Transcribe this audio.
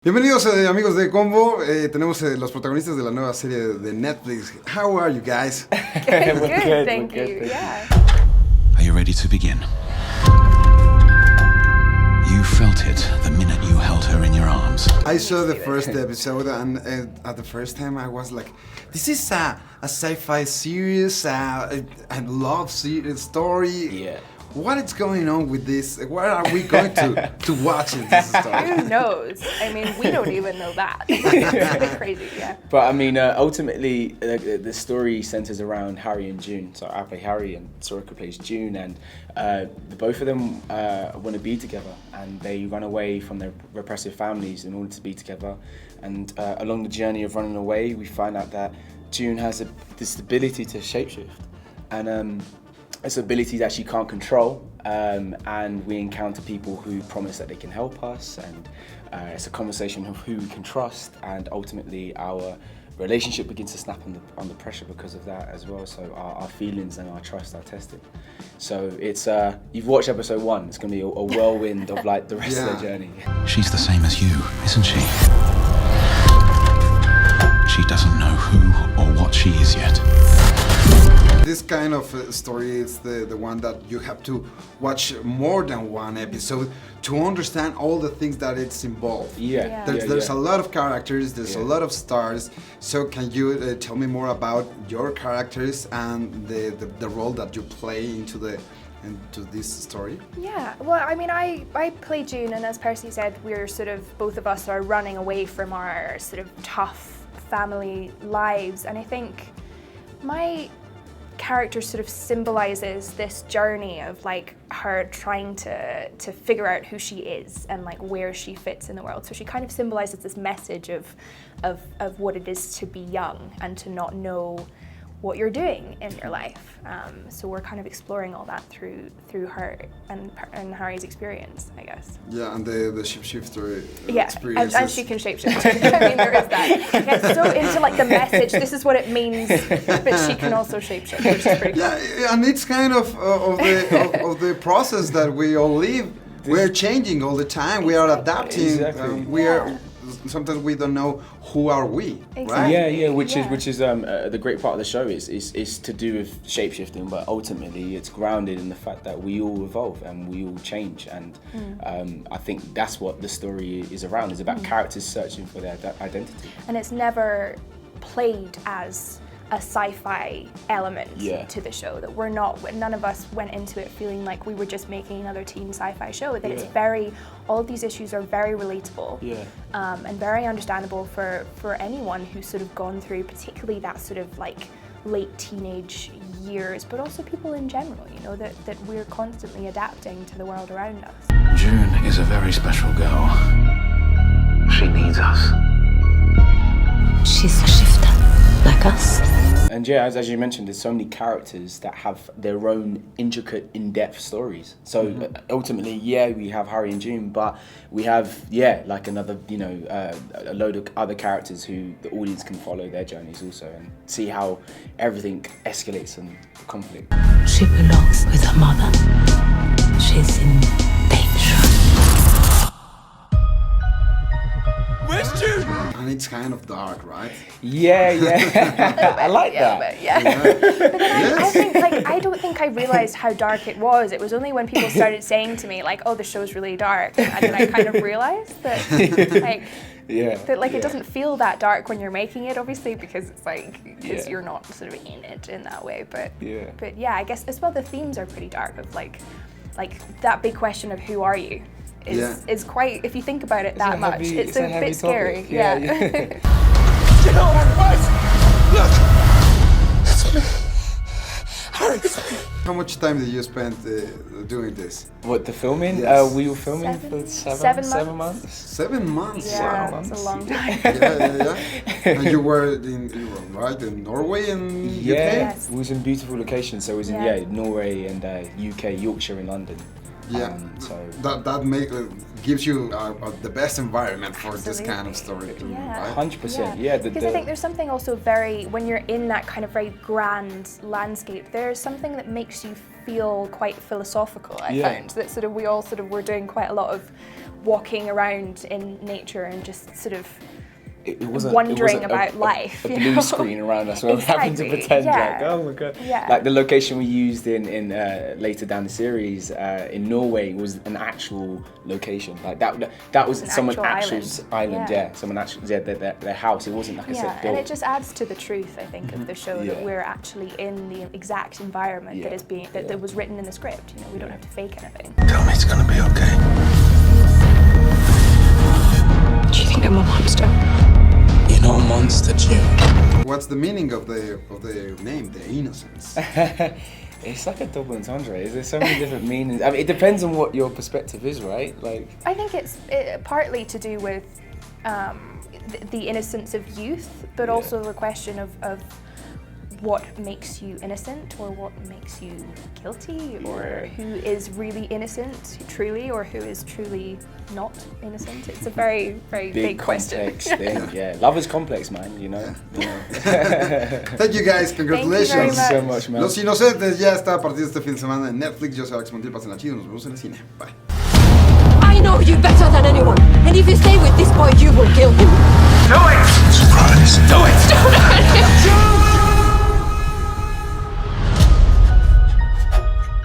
Bienvenidos amigos de Combo, tenemos los protagonistas de la nueva serie de Netflix. How are you guys? Good, thank you. Yeah. Are you ready to begin? You felt it the minute you held her in your arms. I saw the first episode and at the first time I was like, this is a sci-fi series, a love story. Yeah. What is going on with this? What are we going to watch in this story? Who knows? I mean, we don't even know that. It's pretty crazy, yeah. But I mean, ultimately, the story centers around Harry and June. So I play Harry and Soraka plays June, and both of them want to be together, and they run away from their repressive families in order to be together. And along the journey of running away, we find out that June has this ability to shapeshift, and it's an ability that she can't control, and we encounter people who promise that they can help us, and it's a conversation of who we can trust, and ultimately our relationship begins to snap under pressure because of that as well. So our feelings and our trust are tested. So it's you've watched episode 1. It's going to be a whirlwind of like the rest of the journey. She's the same as you, isn't she? She doesn't know who or what she is yet. This kind of story is the one that you have to watch more than one episode to understand all the things that it's involved. Yeah. There's a lot of characters, there's a lot of stars. So can you tell me more about your characters and the role that you play into this story? Yeah, well, I mean, I play June, and as Percy said, we're sort of, both of us are running away from our sort of tough family lives, and I think my character sort of symbolizes this journey of like her trying to figure out who she is and like where she fits in the world. So she kind of symbolizes this message of what it is to be young and to not know what you're doing in your life. So we're kind of exploring all that through her and Harry's experience, I guess. Yeah, and the shapeshifter experience. And she can shapeshift. I mean, there is that. She gets so into like the message, this is what it means, but she can also shapeshift, which is pretty cool. Yeah, and it's kind of the process that we all live. We're changing all the time. We are adapting. Exactly. Sometimes we don't know who are we, exactly. right? Yeah, which is the great part of the show is to do with shapeshifting, but ultimately it's grounded in the fact that we all evolve and we all change, and I think that's what the story is around. It's about characters searching for their identity. And it's never played as a sci-fi element to the show, that none of us went into it feeling like we were just making another teen sci-fi show, that it's all of these issues are very relatable and very understandable for anyone who's sort of gone through particularly that sort of like late teenage years, but also people in general, you know, that we're constantly adapting to the world around us. June is a very special girl. She needs us. She's a shifter, like us. And yeah, as you mentioned, there's so many characters that have their own intricate, in-depth stories. So ultimately, we have Harry and June, but we have, like another, a load of other characters who the audience can follow their journeys also and see how everything escalates in conflict. She belongs with her mother. She's in danger. Where's June? And it's kind of dark, right? Yeah. I like that. But then I don't think I realized how dark it was. It was only when people started saying to me like, "Oh, the show's really dark," and then I kind of realized that it doesn't feel that dark when you're making it, obviously, because it's because you're not sort of in it in that way. But I guess as well the themes are pretty dark, of like that big question of who are you is quite, if you think about it that much, it's a bit scary. How much time did you spend doing this? What, the filming? Yes. We were filming for 7 months. 7 months? Yeah, Wow. that's a long time. And you were in Norway and UK? Yes. It was in beautiful locations. So it was in Norway and UK, Yorkshire and London. Yeah, so that gives you the best environment for this kind of story. Yeah. 100%. Because I think there's something also when you're in that kind of very grand landscape, there's something that makes you feel quite philosophical. I Yeah. found that sort of we all sort of were doing quite a lot of walking around in nature and just sort of wondering about life. A blue screen around us, where we're having to pretend like, oh my god. Yeah. Like the location we used in later down the series in Norway was an actual location. Like that was someone actual island. Yeah. Someone actual their house. It wasn't like a set built. And it just adds to the truth, I think, of the show that we're actually in the exact environment that is that was written in the script. You know, we don't have to fake anything. Tell me it's gonna be okay. Do you think I'm a monster? You're not a monster, June. What's the meaning of the name, the innocence? It's like a double entendre. There's so many different meanings. I mean, it depends on what your perspective is, right? Like, I think it's partly to do with the innocence of youth, but also the question of what makes you innocent or what makes you guilty, or who is really innocent truly or who is truly not innocent. It's a very, very big question. Complex thing. Yeah, love is complex, man, you know. Thank you guys, congratulations. Thank you very so much, man. Los Inocentes ya está a partir de este fin de semana en Netflix. Yo soy Alex Montiel, pasen la chido, nos vemos en el cine. Bye. I know you better than anyone, and if you stay with this boy, you will kill him. Surprise.